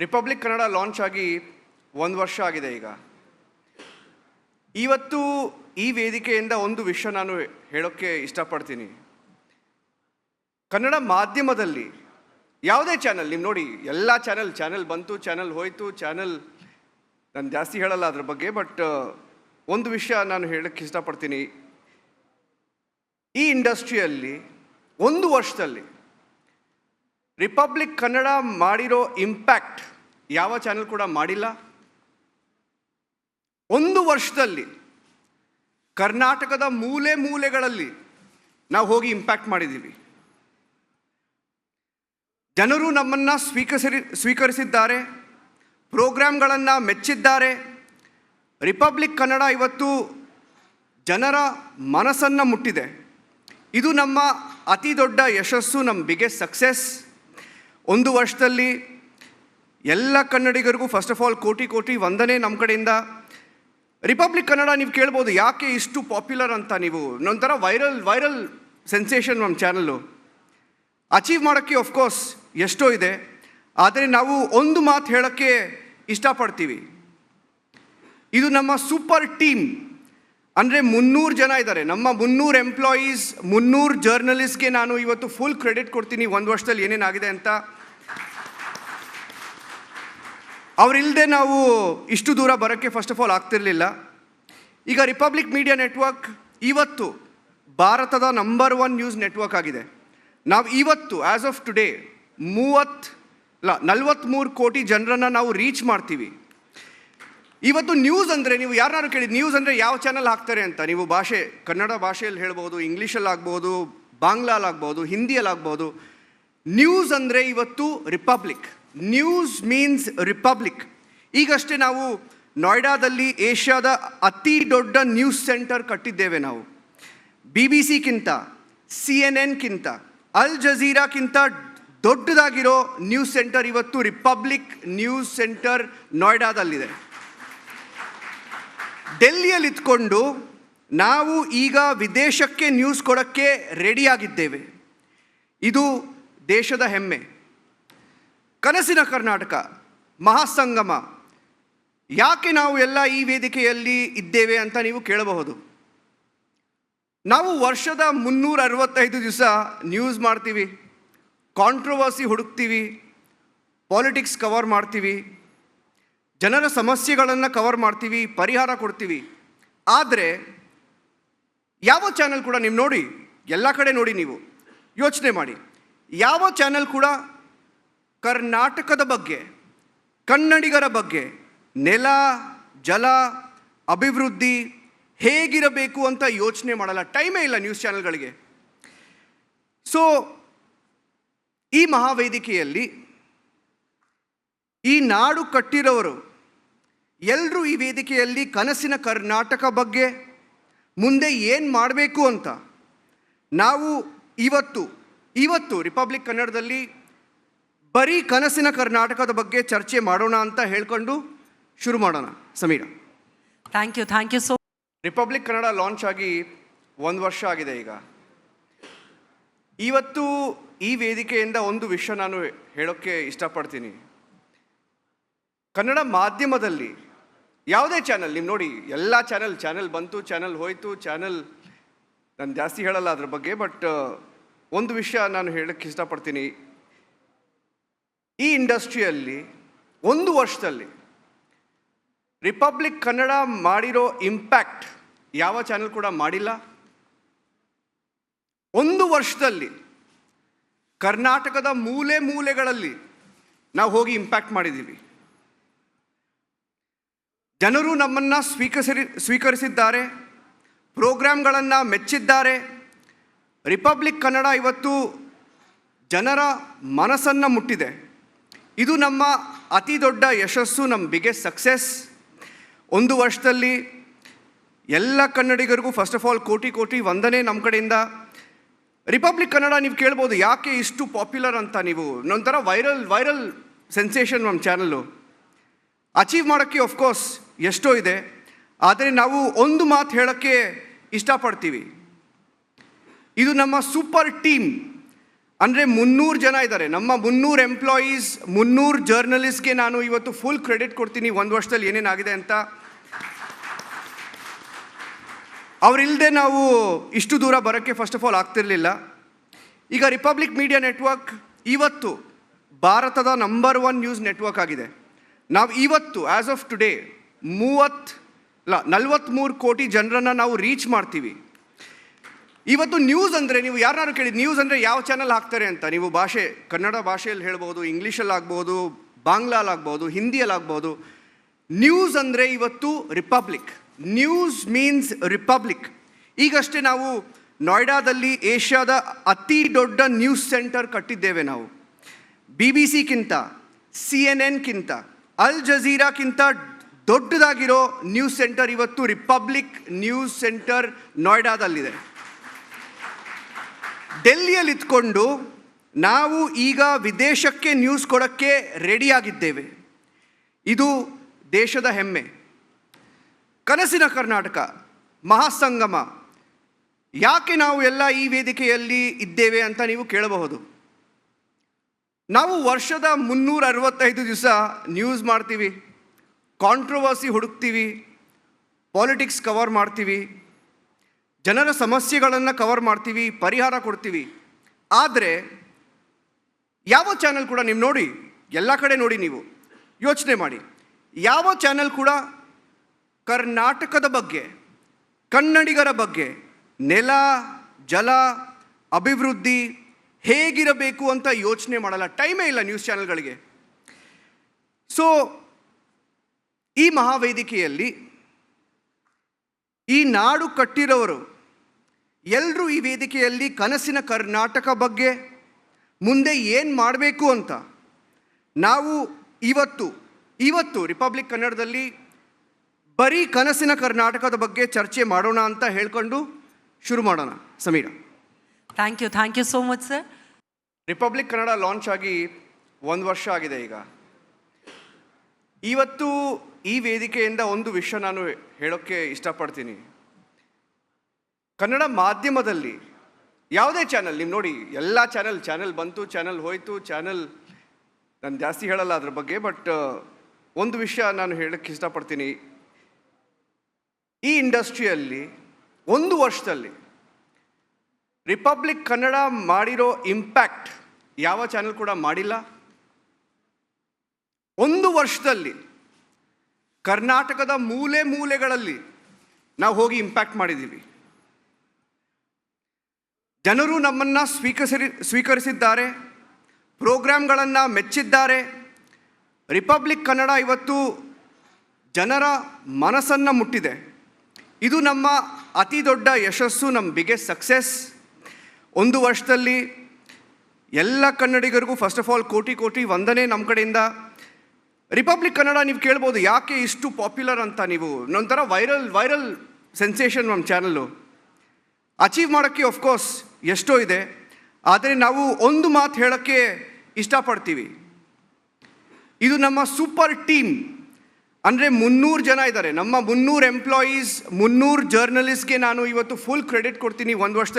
Republic Kannada launch ಆಗಿ 1 ವರ್ಷ ಆಗಿದೆ ಈಗ. ಇವತ್ತು ಈ ವೇದಿಕೆಯಿಂದ ಒಂದು ವಿಷಯ ನಾನು ಹೇಳೋಕ್ಕೆ ಇಷ್ಟಪಡ್ತೀನಿ. ಕನ್ನಡ ಮಾಧ್ಯಮದಲ್ಲಿ ಯಾವುದೇ ಚಾನಲ್ ನೀವು ನೋಡಿ, ಎಲ್ಲ ಚಾನಲ್ ಬಂತು, ಚಾನಲ್ ಹೋಯಿತು, ನಾನು ಜಾಸ್ತಿ ಹೇಳಲ್ಲ ಅದ್ರ ಬಗ್ಗೆ. ಬಟ್ ಒಂದು ವಿಷಯ ನಾನು ಹೇಳೋಕ್ಕೆ ಇಷ್ಟಪಡ್ತೀನಿ. ಈ ಇಂಡಸ್ಟ್ರಿಯಲ್ಲಿ 1 ವರ್ಷದಲ್ಲಿ ರಿಪಬ್ಲಿಕ್ ಕನ್ನಡ ಮಾಡಿರೋ ಇಂಪ್ಯಾಕ್ಟ್ ಯಾವ ಚಾನಲ್ ಕೂಡ ಮಾಡಿಲ್ಲ. 1 ವರ್ಷದಲ್ಲಿ ಕರ್ನಾಟಕದ ಮೂಲೆ ಮೂಲೆಗಳಲ್ಲಿ ನಾವು ಹೋಗಿ ಇಂಪ್ಯಾಕ್ಟ್ ಮಾಡಿದ್ದೀವಿ. ಜನರು ನಮ್ಮನ್ನು ಸ್ವೀಕರಿಸಿದ್ದಾರೆ, ಪ್ರೋಗ್ರಾಮ್ಗಳನ್ನು ಮೆಚ್ಚಿದ್ದಾರೆ. ರಿಪಬ್ಲಿಕ್ ಕನ್ನಡ ಇವತ್ತು ಜನರ ಮನಸ್ಸನ್ನು ಮುಟ್ಟಿದೆ. ಇದು ನಮ್ಮ ಅತಿ ದೊಡ್ಡ ಯಶಸ್ಸು, ನಮ್ಮ ಬಿಗ್ಗೆಸ್ಟ್ ಸಕ್ಸಸ್. 1 ವರ್ಷದಲ್ಲಿ ಎಲ್ಲ ಕನ್ನಡಿಗರಿಗೂ ಫಸ್ಟ್ ಆಫ್ ಆಲ್ ಕೋಟಿ ವಂದನೆ ನಮ್ಮ ಕಡೆಯಿಂದ. ರಿಪಬ್ಲಿಕ್ ಕನ್ನಡ ನೀವು ಕೇಳ್ಬೋದು ಯಾಕೆ ಇಷ್ಟು ಪಾಪ್ಯುಲರ್ ಅಂತ. ನೀವು ಒಂಥರ ವೈರಲ್ ಸೆನ್ಸೇಷನ್ ನಮ್ಮ ಚಾನಲ್ಲು. ಅಚೀವ್ ಮಾಡೋಕ್ಕೆ ಆಫ್ಕೋರ್ಸ್ ಎಷ್ಟೋ ಇದೆ, ಆದರೆ ನಾವು ಒಂದು ಮಾತು ಹೇಳೋಕ್ಕೆ ಇಷ್ಟಪಡ್ತೀವಿ. ಇದು ನಮ್ಮ ಸೂಪರ್ ಟೀಮ್. ಅಂದರೆ 300 ಜನ ಇದ್ದಾರೆ, ನಮ್ಮ 300 ಎಂಪ್ಲಾಯೀಸ್, 300 ಜರ್ನಲಿಸ್ಟ್ಗೆ ನಾನು ಇವತ್ತು ಫುಲ್ ಕ್ರೆಡಿಟ್ ಕೊಡ್ತೀನಿ 1 ವರ್ಷದಲ್ಲಿ ಏನೇನಾಗಿದೆ ಅಂತ. ಅವರಿಲ್ಲದೆ ನಾವು ಇಷ್ಟು ದೂರ ಬರೋಕ್ಕೆ ಫಸ್ಟ್ ಆಫ್ ಆಲ್ ಆಗ್ತಿರಲಿಲ್ಲ. ಈಗ ರಿಪಬ್ಲಿಕ್ ಮೀಡಿಯಾ ನೆಟ್ವರ್ಕ್ ಇವತ್ತು ಭಾರತದ ನಂಬರ್ 1 ನ್ಯೂಸ್ ನೆಟ್ವರ್ಕ್ ಆಗಿದೆ. ನಾವು ಇವತ್ತು ಆ್ಯಸ್ ಆಫ್ ಟುಡೇ 43 ಕೋಟಿ ಜನರನ್ನು ನಾವು ರೀಚ್ ಮಾಡ್ತೀವಿ. ಇವತ್ತು ನ್ಯೂಸ್ ಅಂದರೆ, ನೀವು ಯಾರು ಕೇಳಿದ್ದು ನ್ಯೂಸ್ ಅಂದರೆ ಯಾವ ಚಾನಲ್ ಹಾಕ್ತಾರೆ ಅಂತ. ನೀವು ಭಾಷೆ, ಕನ್ನಡ ಭಾಷೆಯಲ್ಲಿ ಹೇಳ್ಬೋದು, ಇಂಗ್ಲೀಷಲ್ಲಿ ಆಗ್ಬೋದು, ಬಾಂಗ್ಲಾಲಾಗ್ಬೋದು, ಹಿಂದಿಯಲ್ಲಾಗ್ಬೋದು. ನ್ಯೂಸ್ ಅಂದರೆ ಇವತ್ತು ರಿಪಬ್ಲಿಕ್. News means republic. ಈಗಷ್ಟೇ ನಾವು ನೋಯ್ಡಾದಲ್ಲಿ ಏಷ್ಯಾದ ಅತಿ ದೊಡ್ಡ ನ್ಯೂಸ್ ಸೆಂಟರ್ ಕಟ್ಟಿದ್ದೇವೆ ನಾವು. BBC-ಗಿಂತ, CNN-ಗಿಂತ, ಅಲ್ ಜಜೀರಾಕ್ಕಿಂತ ದೊಡ್ಡದಾಗಿರೋ ನ್ಯೂಸ್ ಸೆಂಟರ್ ಇವತ್ತು ರಿಪಬ್ಲಿಕ್ ನ್ಯೂಸ್ ಸೆಂಟರ್ ನೋಯ್ಡಾದಲ್ಲಿದೆ. ಡೆಲ್ಲಿಯಲ್ಲಿ ಇದ್ಕೊಂಡು ನಾವು ಈಗ ವಿದೇಶಕ್ಕೆ ನ್ಯೂಸ್ ಕೊಡೋಕ್ಕೆ ರೆಡಿಯಾಗಿದ್ದೇವೆ. ಇದು ದೇಶದ ಹೆಮ್ಮೆ. ಕನಸಿನ ಕರ್ನಾಟಕ ಮಹಾಸಂಗಮ, ಯಾಕೆ ನಾವು ಎಲ್ಲ ಈ ವೇದಿಕೆಯಲ್ಲಿ ಇದ್ದೇವೆ ಅಂತ ನೀವು ಕೇಳಬಹುದು. ನಾವು ವರ್ಷದ 365 ದಿವಸ ನ್ಯೂಸ್ ಮಾಡ್ತೀವಿ, ಕಾಂಟ್ರವರ್ಸಿ ಹುಡುಕ್ತೀವಿ, ಪಾಲಿಟಿಕ್ಸ್ ಕವರ್ ಮಾಡ್ತೀವಿ, ಜನರ ಸಮಸ್ಯೆಗಳನ್ನು ಕವರ್ ಮಾಡ್ತೀವಿ, ಪರಿಹಾರ ಕೊಡ್ತೀವಿ. ಆದರೆ ಯಾವ ಚಾನಲ್ ಕೂಡ ನೀವು ನೋಡಿ, ಎಲ್ಲ ಕಡೆ ನೋಡಿ, ನೀವು ಯೋಚನೆ ಮಾಡಿ, ಯಾವ ಚಾನಲ್ ಕೂಡ ಕರ್ನಾಟಕದ ಬಗ್ಗೆ, ಕನ್ನಡಿಗರ ಬಗ್ಗೆ, ನೆಲ ಜಲ ಅಭಿವೃದ್ಧಿ ಹೇಗಿರಬೇಕು ಅಂತ ಯೋಚನೆ ಮಾಡಲ್ಲ. ಟೈಮೇ ಇಲ್ಲ ನ್ಯೂಸ್ ಚಾನಲ್ಗಳಿಗೆ. ಸೊ ಈ ಮಹಾವೇದಿಕೆಯಲ್ಲಿ ಈ ನಾಡು ಕಟ್ಟಿರೋರು ಎಲ್ಲರೂ ಈ ವೇದಿಕೆಯಲ್ಲಿ ಕನಸಿನ ಕರ್ನಾಟಕ ಬಗ್ಗೆ ಮುಂದೆ ಏನು ಮಾಡಬೇಕು ಅಂತ ನಾವು ಇವತ್ತು ರಿಪಬ್ಲಿಕ್ ಕನ್ನಡದಲ್ಲಿ ಬರೀ ಕನಸಿನ ಕರ್ನಾಟಕದ ಬಗ್ಗೆ ಚರ್ಚೆ ಮಾಡೋಣ ಅಂತ ಹೇಳ್ಕೊಂಡು ಶುರು ಮಾಡೋಣ. Sameera, thank you so. Republic Kannada launch ಆಗಿ 1 ವರ್ಷ ಆಗಿದೆ ಈಗ. ಇವತ್ತು ಈ ವೇದಿಕೆಯಿಂದ ಒಂದು ವಿಷಯ ನಾನು ಹೇಳೋಕ್ಕೆ ಇಷ್ಟಪಡ್ತೀನಿ. ಕನ್ನಡ ಮಾಧ್ಯಮದಲ್ಲಿ ಯಾವುದೇ ಚಾನಲ್ ನೀವು ನೋಡಿ, ಎಲ್ಲ ಚಾನಲ್ ಬಂತು, ಚಾನಲ್ ಹೋಯಿತು, ನಾನು ಜಾಸ್ತಿ ಹೇಳಲ್ಲ ಅದ್ರ ಬಗ್ಗೆ. ಬಟ್ ಒಂದು ವಿಷಯ ನಾನು ಹೇಳೋಕ್ಕೆ ಇಷ್ಟಪಡ್ತೀನಿ. ಈ ಇಂಡಸ್ಟ್ರಿಯಲ್ಲಿ 1 ವರ್ಷದಲ್ಲಿ ರಿಪಬ್ಲಿಕ್ ಕನ್ನಡ ಮಾಡಿರೋ ಇಂಪ್ಯಾಕ್ಟ್ ಯಾವ ಚಾನಲ್ ಕೂಡ ಮಾಡಿಲ್ಲ. 1 ವರ್ಷದಲ್ಲಿ ಕರ್ನಾಟಕದ ಮೂಲೆ ಮೂಲೆಗಳಲ್ಲಿ ನಾವು ಹೋಗಿ ಇಂಪ್ಯಾಕ್ಟ್ ಮಾಡಿದ್ದೀವಿ. ಜನರು ನಮ್ಮನ್ನು ಸ್ವೀಕರಿಸಿದ್ದಾರೆ, ಪ್ರೋಗ್ರಾಮ್ಗಳನ್ನು ಮೆಚ್ಚಿದ್ದಾರೆ. ರಿಪಬ್ಲಿಕ್ ಕನ್ನಡ ಇವತ್ತು ಜನರ ಮನಸ್ಸನ್ನು ಮುಟ್ಟಿದೆ. ಇದು ನಮ್ಮ ಅತಿ ದೊಡ್ಡ ಯಶಸ್ಸು, ನಮ್ಮ ಬಿಗ್ಗೆಸ್ಟ್ ಸಕ್ಸಸ್. 1 ವರ್ಷದಲ್ಲಿ ಎಲ್ಲ ಕನ್ನಡಿಗರಿಗೂ ಫಸ್ಟ್ ಆಫ್ ಆಲ್ ಕೋಟಿ ವಂದನೆ ನಮ್ಮ ಕಡೆಯಿಂದ. ರಿಪಬ್ಲಿಕ್ ಕನ್ನಡ ನೀವು ಕೇಳ್ಬೋದು ಯಾಕೆ ಇಷ್ಟು ಪಾಪ್ಯುಲರ್ ಅಂತ. ನೀವು ಒಂಥರ ವೈರಲ್ ಸೆನ್ಸೇಷನ್ ನಮ್ಮ ಚಾನಲ್ಲು. ಅಚೀವ್ ಮಾಡೋಕ್ಕೆ ಆಫ್ಕೋರ್ಸ್ ಎಷ್ಟೋ ಇದೆ, ಆದರೆ ನಾವು ಒಂದು ಮಾತು ಹೇಳೋಕ್ಕೆ ಇಷ್ಟಪಡ್ತೀವಿ. ಇದು ನಮ್ಮ ಸೂಪರ್ ಟೀಮ್. ಅಂದರೆ 300 ಜನ ಇದ್ದಾರೆ. ನಮ್ಮ 300 ಎಂಪ್ಲಾಯೀಸ್, 300 ಜರ್ನಲಿಸ್ಟ್ಗೆ ನಾನು ಇವತ್ತು ಫುಲ್ ಕ್ರೆಡಿಟ್ ಕೊಡ್ತೀನಿ ಒಂದು ವರ್ಷದಲ್ಲಿ ಏನೇನಾಗಿದೆ ಅಂತ. ಅವರಿಲ್ಲದೆ ನಾವು ಇಷ್ಟು ದೂರ ಬರೋಕ್ಕೆ ಫಸ್ಟ್ ಆಫ್ ಆಲ್ ಆಗ್ತಿರಲಿಲ್ಲ. ಈಗ ರಿಪಬ್ಲಿಕ್ ಮೀಡಿಯಾ ನೆಟ್ವರ್ಕ್ ಇವತ್ತು ಭಾರತದ ನಂಬರ್ 1 ನ್ಯೂಸ್ ನೆಟ್ವರ್ಕ್ ಆಗಿದೆ. ನಾವು ಇವತ್ತು ಆ್ಯಸ್ ಆಫ್ ಟುಡೇ 43 ಕೋಟಿ ಜನರನ್ನು ನಾವು ರೀಚ್ ಮಾಡ್ತೀವಿ. ಇವತ್ತು ನ್ಯೂಸ್ ಅಂದರೆ, ನೀವು ಯಾರನ್ನಾರು ಕೇಳಿ ನ್ಯೂಸ್ ಅಂದರೆ ಯಾವ ಚಾನಲ್ ಹಾಕ್ತಾರೆ ಅಂತ, ನೀವು ಭಾಷೆ ಕನ್ನಡ ಭಾಷೆಯಲ್ಲಿ ಹೇಳ್ಬೋದು, ಇಂಗ್ಲೀಷಲ್ಲಿ ಆಗ್ಬೋದು, ಬಾಂಗ್ಲಾಲಾಗ್ಬೋದು, ಹಿಂದಿಯಲ್ಲಾಗ್ಬೋದು. ನ್ಯೂಸ್ ಅಂದರೆ ಇವತ್ತು ರಿಪಬ್ಲಿಕ್. News means republic. ಈಗಷ್ಟೇ ನಾವು ನೋಯ್ಡಾದಲ್ಲಿ ಏಷ್ಯಾದ ಅತಿ ದೊಡ್ಡ ನ್ಯೂಸ್ ಸೆಂಟರ್ ಕಟ್ಟಿದ್ದೇವೆ ನಾವು. BBC-ಕ್ಕಿಂತ, CNN-ಕ್ಕಿಂತ, ಅಲ್ ಜಜೀರಾಕ್ಕಿಂತ ದೊಡ್ಡದಾಗಿರೋ ನ್ಯೂಸ್ ಸೆಂಟರ್ ಇವತ್ತು ರಿಪಬ್ಲಿಕ್ ನ್ಯೂಸ್ ಸೆಂಟರ್ ನೋಯ್ಡಾದಲ್ಲಿದೆ. ಡೆಲ್ಲಿಯಲ್ಲಿ ಇದ್ಕೊಂಡು ನಾವು ಈಗ ವಿದೇಶಕ್ಕೆ ನ್ಯೂಸ್ ಕೊಡೋಕ್ಕೆ ರೆಡಿಯಾಗಿದ್ದೇವೆ. ಇದು ದೇಶದ ಹೆಮ್ಮೆ. ಕನಸಿನ ಕರ್ನಾಟಕ ಮಹಾಸಂಗಮ, ಯಾಕೆ ನಾವು ಎಲ್ಲ ಈ ವೇದಿಕೆಯಲ್ಲಿ ಇದ್ದೇವೆ ಅಂತ ನೀವು ಕೇಳಬಹುದು. ನಾವು ವರ್ಷದ 365 ದಿವಸ ನ್ಯೂಸ್ ಮಾಡ್ತೀವಿ, ಕಾಂಟ್ರವರ್ಸಿ ಹುಡುಕ್ತೀವಿ, ಪಾಲಿಟಿಕ್ಸ್ ಕವರ್ ಮಾಡ್ತೀವಿ, ಜನರ ಸಮಸ್ಯೆಗಳನ್ನು ಕವರ್ ಮಾಡ್ತೀವಿ, ಪರಿಹಾರ ಕೊಡ್ತೀವಿ. ಆದರೆ ಯಾವ ಚಾನಲ್ ಕೂಡ ನೀವು ನೋಡಿ, ಎಲ್ಲ ಕಡೆ ನೋಡಿ, ನೀವು ಯೋಚನೆ ಮಾಡಿ, ಯಾವ ಚಾನಲ್ ಕೂಡ ಕರ್ನಾಟಕದ ಬಗ್ಗೆ, ಕನ್ನಡಿಗರ ಬಗ್ಗೆ, ನೆಲ ಜಲ ಅಭಿವೃದ್ಧಿ ಹೇಗಿರಬೇಕು ಅಂತ ಯೋಚನೆ ಮಾಡಲ್ಲ. ಟೈಮೇ ಇಲ್ಲ ನ್ಯೂಸ್ ಚಾನಲ್ಗಳಿಗೆ. ಸೊ ಈ ಮಹಾವೇದಿಕೆಯಲ್ಲಿ ಈ ನಾಡು ಕಟ್ಟಿರೋರು ಎಲ್ಲರೂ ಈ ವೇದಿಕೆಯಲ್ಲಿ ಕನಸಿನ ಕರ್ನಾಟಕ ಬಗ್ಗೆ ಮುಂದೆ ಏನು ಮಾಡಬೇಕು ಅಂತ ನಾವು ಇವತ್ತು ರಿಪಬ್ಲಿಕ್ ಕನ್ನಡದಲ್ಲಿ ಬರೀ ಕನಸಿನ ಕರ್ನಾಟಕದ ಬಗ್ಗೆ ಚರ್ಚೆ ಮಾಡೋಣ ಅಂತ ಹೇಳ್ಕೊಂಡು ಶುರು ಮಾಡೋಣ. Sameera. Thank you so much, sir. Republic Kannada launch ಆಗಿ 1 ವರ್ಷ ಆಗಿದೆ ಈಗ. ಇವತ್ತು ಈ ವೇದಿಕೆಯಿಂದ ಒಂದು ವಿಷಯ ನಾನು ಹೇಳೋಕ್ಕೆ ಇಷ್ಟಪಡ್ತೀನಿ. ಕನ್ನಡ ಮಾಧ್ಯಮದಲ್ಲಿ ಯಾವುದೇ ಚಾನಲ್ ನೀವು ನೋಡಿ, ಎಲ್ಲ ಚಾನಲ್ ಬಂತು, ಚಾನಲ್ ಹೋಯಿತು, ನಾನು ಜಾಸ್ತಿ ಹೇಳಲ್ಲ ಅದ್ರ ಬಗ್ಗೆ. ಬಟ್ ಒಂದು ವಿಷಯ ನಾನು ಹೇಳೋಕ್ಕೆ ಇಷ್ಟಪಡ್ತೀನಿ. ಈ ಇಂಡಸ್ಟ್ರಿಯಲ್ಲಿ 1 ವರ್ಷದಲ್ಲಿ ರಿಪಬ್ಲಿಕ್ ಕನ್ನಡ ಮಾಡಿರೋ ಇಂಪ್ಯಾಕ್ಟ್ ಯಾವ ಚಾನಲ್ ಕೂಡ ಮಾಡಿಲ್ಲ. 1 ವರ್ಷದಲ್ಲಿ ಕರ್ನಾಟಕದ ಮೂಲೆ ಮೂಲೆಗಳಲ್ಲಿ ನಾವು ಹೋಗಿ ಇಂಪ್ಯಾಕ್ಟ್ ಮಾಡಿದ್ದೀವಿ. ಜನರು ನಮ್ಮನ್ನು ಸ್ವೀಕರಿಸಿದ್ದಾರೆ, ಪ್ರೋಗ್ರಾಮ್ಗಳನ್ನು ಮೆಚ್ಚಿದ್ದಾರೆ. ರಿಪಬ್ಲಿಕ್ ಕನ್ನಡ ಇವತ್ತು ಜನರ ಮನಸ್ಸನ್ನು ಮುಟ್ಟಿದೆ. ಇದು ನಮ್ಮ ಅತಿ ದೊಡ್ಡ ಯಶಸ್ಸು, ನಮ್ಮ ಬಿಗ್ಗೆಸ್ಟ್ ಸಕ್ಸಸ್. 1 ವರ್ಷದಲ್ಲಿ ಎಲ್ಲ ಕನ್ನಡಿಗರಿಗೂ ಫಸ್ಟ್ ಆಫ್ ಆಲ್ ಕೋಟಿ ವಂದನೆ ನಮ್ಮ ಕಡೆಯಿಂದ. ರಿಪಬ್ಲಿಕ್ ಕನ್ನಡ ನೀವು ಕೇಳ್ಬೋದು ಯಾಕೆ ಇಷ್ಟು ಪಾಪ್ಯುಲರ್ ಅಂತ. ನೀವು ಒಂಥರ ವೈರಲ್ ಸೆನ್ಸೇಷನ್ ನಮ್ಮ ಚಾನಲ್ಲು. ಅಚೀವ್ ಮಾಡೋಕ್ಕೆ ಆಫ್ಕೋರ್ಸ್ ಎಷ್ಟೋ ಇದೆ, ಆದರೆ ನಾವು ಒಂದು ಮಾತು ಹೇಳೋಕ್ಕೆ ಇಷ್ಟಪಡ್ತೀವಿ. ಇದು ನಮ್ಮ ಸೂಪರ್ ಟೀಮ್. ಅಂದರೆ 300 ಜನ ಇದ್ದಾರೆ. ನಮ್ಮ 300 ಎಂಪ್ಲಾಯೀಸ್, 300 ಜರ್ನಲಿಸ್ಟ್ಗೆ ನಾನು ಇವತ್ತು ಫುಲ್ ಕ್ರೆಡಿಟ್ ಕೊಡ್ತೀನಿ ಒಂದು ವರ್ಷದಲ್ಲಿ